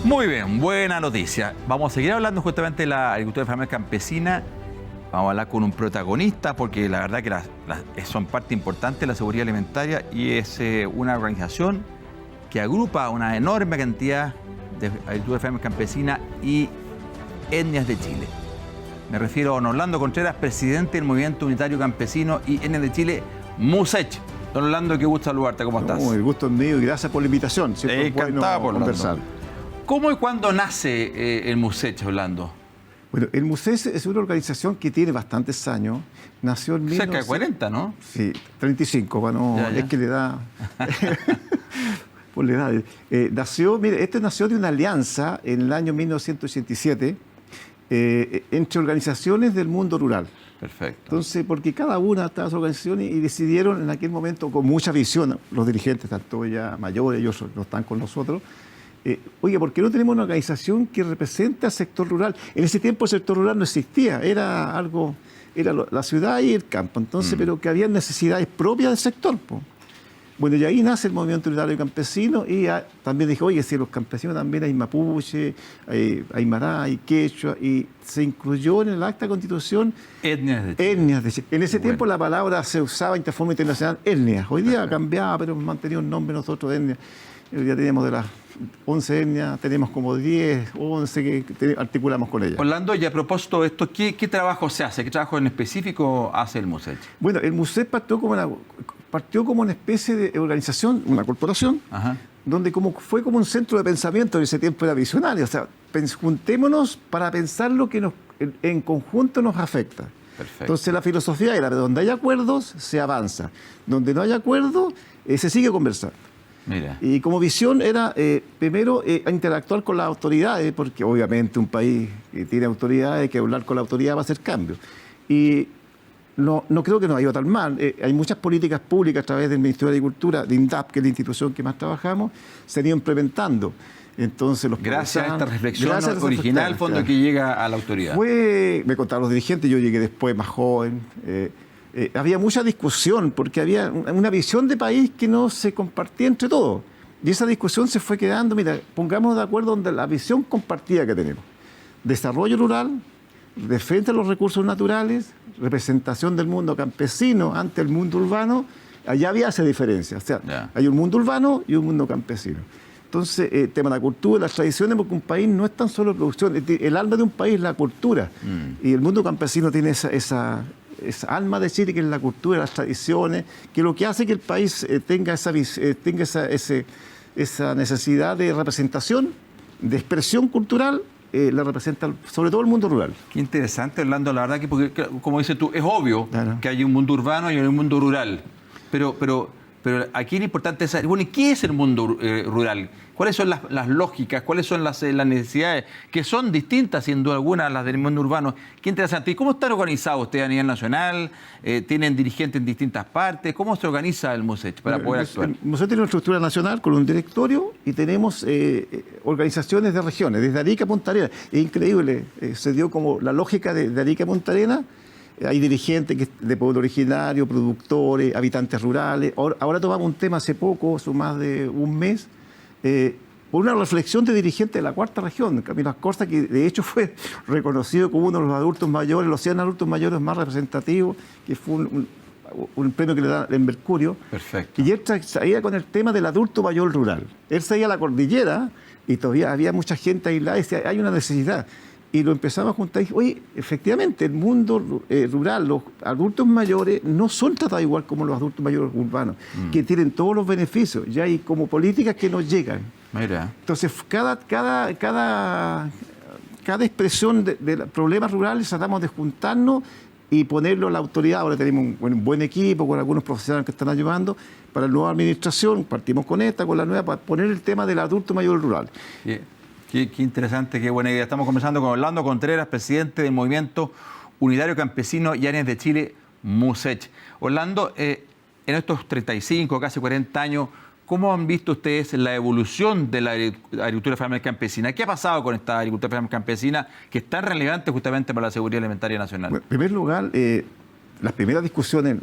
Muy bien, buena noticia. Vamos a seguir hablando justamente de la agricultura familiar campesina. Vamos a hablar con un protagonista porque la verdad que son parte importante de la seguridad alimentaria y es una organización que agrupa una enorme cantidad de agricultura familiar campesina y etnias de Chile. Me refiero a don Orlando Contreras, presidente del Movimiento Unitario Campesino y etnias de Chile, MUSECH. Don Orlando, qué gusto saludarte, ¿cómo estás? El gusto es mío y gracias por la invitación. Encantado por conversar. ¿Cómo y cuándo nace el MUSECH, Orlando? Bueno, el MUSECH es una organización que tiene bastantes años. Nació en cerca de 40, ¿no? Sí, 35, bueno, ya. Es que le da... por la edad. Nació de una alianza en el año 1987 entre organizaciones del mundo rural. Perfecto. Entonces, porque cada una de estas organizaciones y decidieron en aquel momento con mucha visión, los dirigentes están todos ya mayores, ellos no están con nosotros, oye, ¿por qué no tenemos una organización que represente al sector rural? En ese tiempo el sector rural no existía, era la ciudad y el campo, entonces, pero que había necesidades propias del sector, po. Bueno, y ahí nace el Movimiento Unitario Campesino y también dije, oye, si los campesinos también hay mapuche, hay aymara, hay quechua, y se incluyó en el acta de constitución etnias de Chile. Etnias de Chile. En ese tiempo la palabra se usaba en forma internacional, etnias. Hoy día ha cambiado, pero hemos mantenido el nombre nosotros de etnias. Ya teníamos de las 11 etnias, tenemos como 10, 11 que articulamos con ellas. Orlando, y a propósito de esto, ¿qué trabajo se hace? ¿Qué trabajo en específico hace el MUSECH? Bueno, el MUSECH partió como una especie de organización, una corporación, donde fue como un centro de pensamiento, en ese tiempo era visionario, o sea, juntémonos para pensar lo que en conjunto nos afecta. Perfecto. Entonces la filosofía era, donde hay acuerdos, se avanza, donde no hay acuerdos, se sigue conversando. Mira. Y como visión era, primero, interactuar con las autoridades, porque obviamente un país que tiene autoridades, que hablar con la autoridad va a hacer cambios. Y no creo que nos ha ido tan mal. Hay muchas políticas públicas a través del Ministerio de Agricultura, de INDAP, que es la institución que más trabajamos, se han ido implementando. Entonces, gracias a esta reflexión original, al fondo, que llega a la autoridad. Me contaron los dirigentes, yo llegué después más joven. Había mucha discusión porque había una visión de país que no se compartía entre todos. Y esa discusión se fue quedando, mira, pongámonos de acuerdo donde la visión compartida que tenemos. Desarrollo rural, defensa de los recursos naturales, representación del mundo campesino ante el mundo urbano, allá había esa diferencia. O sea, hay un mundo urbano y un mundo campesino. Entonces, el tema de la cultura, las tradiciones, porque un país no es tan solo producción, el alma de un país es la cultura. Y el mundo campesino tiene esa alma de Chile, que es la cultura, las tradiciones, que lo que hace que el país tenga esa necesidad de representación, de expresión cultural, la representa sobre todo el mundo rural. Qué interesante, Orlando, la verdad que, porque, como dices tú, es obvio que hay un mundo urbano y hay un mundo rural, pero aquí es importante saber, bueno, ¿qué es el mundo rural? ¿Cuáles son las lógicas? ¿Cuáles son las necesidades? Que son distintas, sin duda alguna, a las del mundo urbano. Qué interesante. ¿Y cómo están organizados ustedes a nivel nacional? ¿Tienen dirigentes en distintas partes? ¿Cómo se organiza el MUSECH para poder actuar? El MUSECH tiene una estructura nacional con un directorio y tenemos organizaciones de regiones, desde Arica a Punta Arenas. Es increíble, se dio como la lógica de Arica a Punta Arenas. Hay dirigentes de pueblo originario, productores, habitantes rurales. Ahora tomamos un tema hace poco, hace más de un mes, por una reflexión de dirigentes de la cuarta región, Camilo Ascorza, que de hecho fue reconocido como uno de los adultos mayores, los 100 adultos mayores más representativos, que fue un premio que le da en Mercurio. Perfecto. Y él salía con el tema del adulto mayor rural. Él salía a la cordillera y todavía había mucha gente aislada y decía, hay una necesidad. Y lo empezamos a juntar y dije, oye, efectivamente, el mundo rural, los adultos mayores no son tratados igual como los adultos mayores urbanos, que tienen todos los beneficios, ya hay como políticas que nos llegan. Mira. Entonces, cada expresión de problemas rurales tratamos de juntarnos y ponerlo a la autoridad. Ahora tenemos un buen equipo con algunos profesionales que están ayudando. Para la nueva administración, partimos con la nueva, para poner el tema del adulto mayor rural. Yeah. Qué interesante, qué buena idea. Estamos conversando con Orlando Contreras, presidente del Movimiento Unitario Campesino y Etnias de Chile, MUSECH. Orlando, en estos 35, casi 40 años, ¿cómo han visto ustedes la evolución de la agricultura familiar campesina? ¿Qué ha pasado con esta agricultura familiar campesina que es tan relevante justamente para la seguridad alimentaria nacional? Bueno, en primer lugar, las primeras discusiones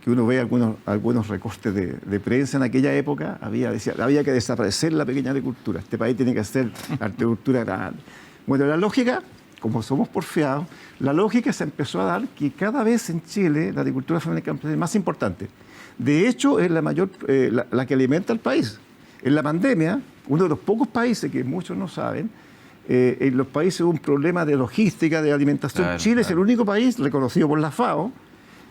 que uno ve algunos recortes de prensa en aquella época, decía, había que desaparecer la pequeña agricultura. Este país tiene que hacer agricultura grande. Bueno, la lógica, como somos porfiados, la lógica se empezó a dar que cada vez en Chile la agricultura familiar campesina es más importante. De hecho, es la que alimenta al país. En la pandemia, uno de los pocos países que muchos no saben, en los países hubo un problema de logística, de alimentación. Claro, Chile es el único país reconocido por la FAO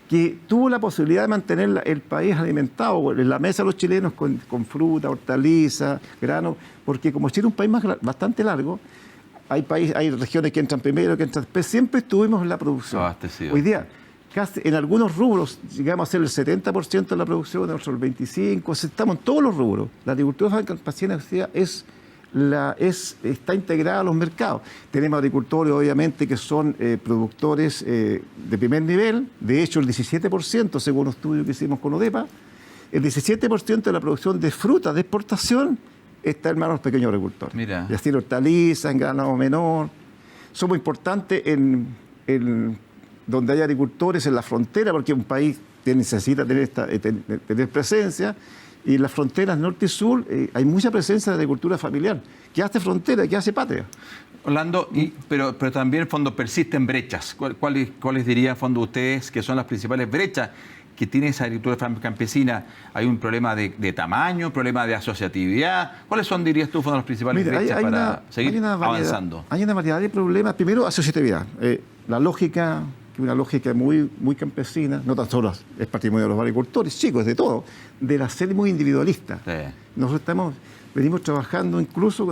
que tuvo la posibilidad de mantener el país alimentado en la mesa de los chilenos con fruta, hortalizas, granos, porque como Chile es un país bastante largo, hay regiones que entran primero, que entran después, siempre estuvimos en la producción. Hoy día, casi en algunos rubros llegamos a ser el 70% de la producción, en otros el 25%, estamos en todos los rubros. La agricultura familiar campesina está integrada a los mercados. Tenemos agricultores, obviamente, que son productores de primer nivel. De hecho, el 17%, según un estudio que hicimos con ODEPA, el 17% de la producción de fruta de exportación está en manos de los pequeños agricultores. Mira. Y así hortalizas, en ganado menor. Somos importantes donde hay agricultores en la frontera, porque un país necesita tener presencia. Y en las fronteras norte y sur hay mucha presencia de agricultura familiar, que hace frontera, que hace patria. Orlando, pero también, en fondo, persisten brechas. ¿Cuáles dirían, en fondo, ustedes que son las principales brechas que tiene esa agricultura campesina? ¿Hay un problema de tamaño, un problema de asociatividad? ¿Cuáles son, dirías tú, las principales brechas para seguir avanzando? Hay una variedad de problemas. Primero, asociatividad. La lógica, que es una lógica muy, muy campesina, no tan solo es patrimonio de los agricultores, chicos, de todo, de la ser muy individualista. Sí. Nosotros venimos trabajando incluso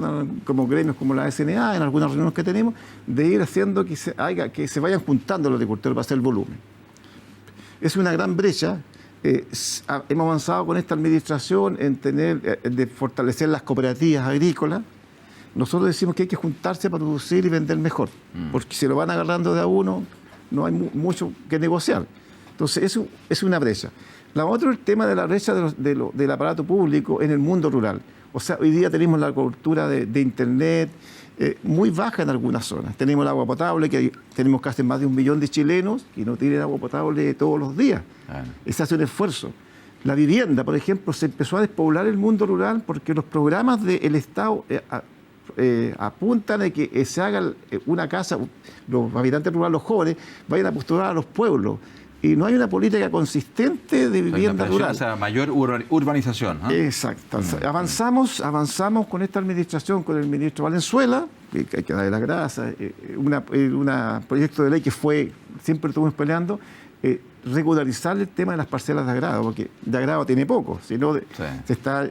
como gremios como la SNA, en algunas reuniones que tenemos, de ir haciendo que se vayan juntando los agricultores para hacer volumen. Es una gran brecha. Hemos avanzado con esta administración de fortalecer las cooperativas agrícolas. Nosotros decimos que hay que juntarse para producir y vender mejor, porque si lo van agarrando de a uno, no hay mucho que negociar. Entonces, eso es una brecha. La otra es el tema de la brecha del aparato público en el mundo rural. O sea, hoy día tenemos la cobertura de Internet muy baja en algunas zonas. Tenemos el agua potable, que tenemos casi más de 1 millón de chilenos que no tienen agua potable todos los días. Se hace un esfuerzo. La vivienda, por ejemplo, se empezó a despoblar el mundo rural porque los programas del Estado apuntan a que se haga una casa, los habitantes rurales, los jóvenes, vayan a postular a los pueblos. Y no hay una política consistente de vivienda rural. O sea, mayor urbanización, ¿no? Exacto. Avanzamos con esta administración, con el ministro Valenzuela, que hay que darle las gracias, un proyecto de ley que siempre estuvimos peleando, regularizar el tema de las parcelas de agrado, porque de agrado tiene poco, sino se está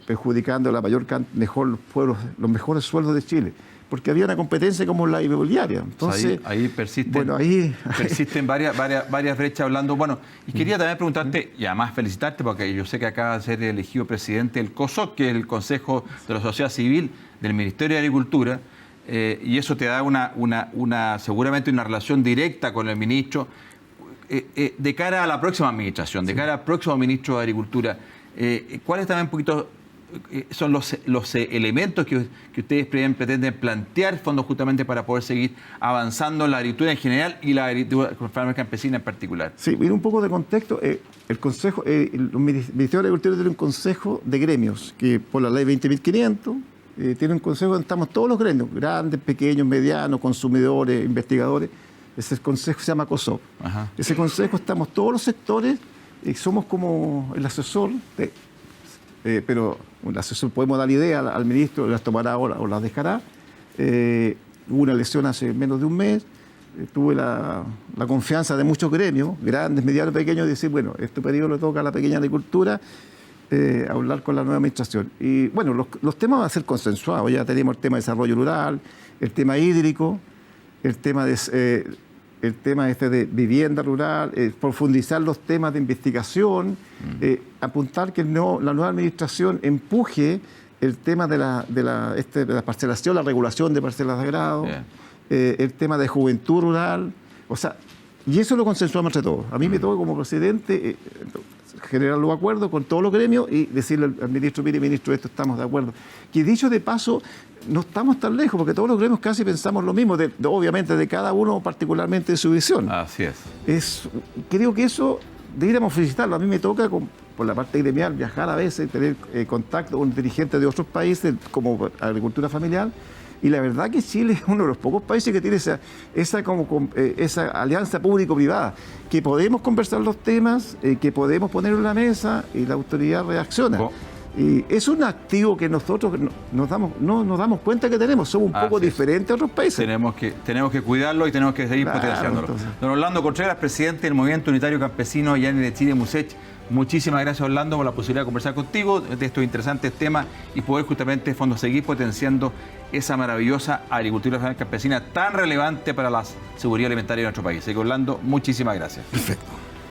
perjudicando los mejores sueldos de Chile, porque había una competencia como la inmobiliaria. Entonces, ahí persisten varias brechas hablando. Bueno, y quería también preguntarte, y además felicitarte, porque yo sé que acaba de ser elegido presidente del COSOC, que es el Consejo de la Sociedad Civil del Ministerio de Agricultura, y eso te da seguramente una relación directa con el ministro. De cara a la próxima administración, de cara al próximo ministro de Agricultura, ¿cuáles también un poquito son los elementos que ustedes pretenden plantear, fondos justamente para poder seguir avanzando en la agricultura en general y la agricultura familiar campesina en particular? Sí, mira un poco de contexto. El Consejo, el Ministerio de Agricultura tiene un consejo de gremios que por la ley 20.500 tiene un consejo donde estamos todos los gremios, grandes, pequeños, medianos, consumidores, investigadores. Ese consejo se llama COSOC. Ese consejo estamos todos los sectores y somos como el asesor, pero el asesor podemos dar idea al ministro, las tomará o las dejará. Hubo una elección hace menos de un mes, tuve la confianza de muchos gremios, grandes, medianos, pequeños, de decir, bueno, este periodo le toca a la pequeña agricultura, hablar con la nueva administración. Y bueno, los temas van a ser consensuados. Ya tenemos el tema de desarrollo rural, el tema hídrico, el tema de vivienda rural, profundizar los temas de investigación, apuntar que la nueva administración empuje el tema de la parcelación, la regulación de parcelas de agrado, el tema de juventud rural, o sea, y eso lo consensuamos entre todos. A mí me toca como presidente generar los acuerdos con todos los gremios y decirle al ministro, mire, ministro, esto estamos de acuerdo. Que dicho de paso, no estamos tan lejos, porque todos los gremios casi pensamos lo mismo, obviamente de cada uno particularmente de su visión. Así es. Creo que eso deberíamos felicitarlo. A mí me toca, por la parte gremial, viajar a veces, tener contacto con dirigentes de otros países, como agricultura familiar. Y la verdad que Chile es uno de los pocos países que tiene esa alianza público-privada, que podemos conversar los temas, que podemos ponerlo en la mesa y la autoridad reacciona. Y es un activo que nosotros no nos damos cuenta que tenemos. Somos un poco diferentes a otros países. Tenemos que cuidarlo y tenemos que seguir potenciándolo. Entonces. Don Orlando Contreras, presidente del Movimiento Unitario Campesino Llane de Chile, MUSECH. Muchísimas gracias, Orlando, por la posibilidad de conversar contigo de estos interesantes temas y poder justamente seguir potenciando esa maravillosa agricultura familiar campesina tan relevante para la seguridad alimentaria de nuestro país. Así que, Orlando, muchísimas gracias. Perfecto.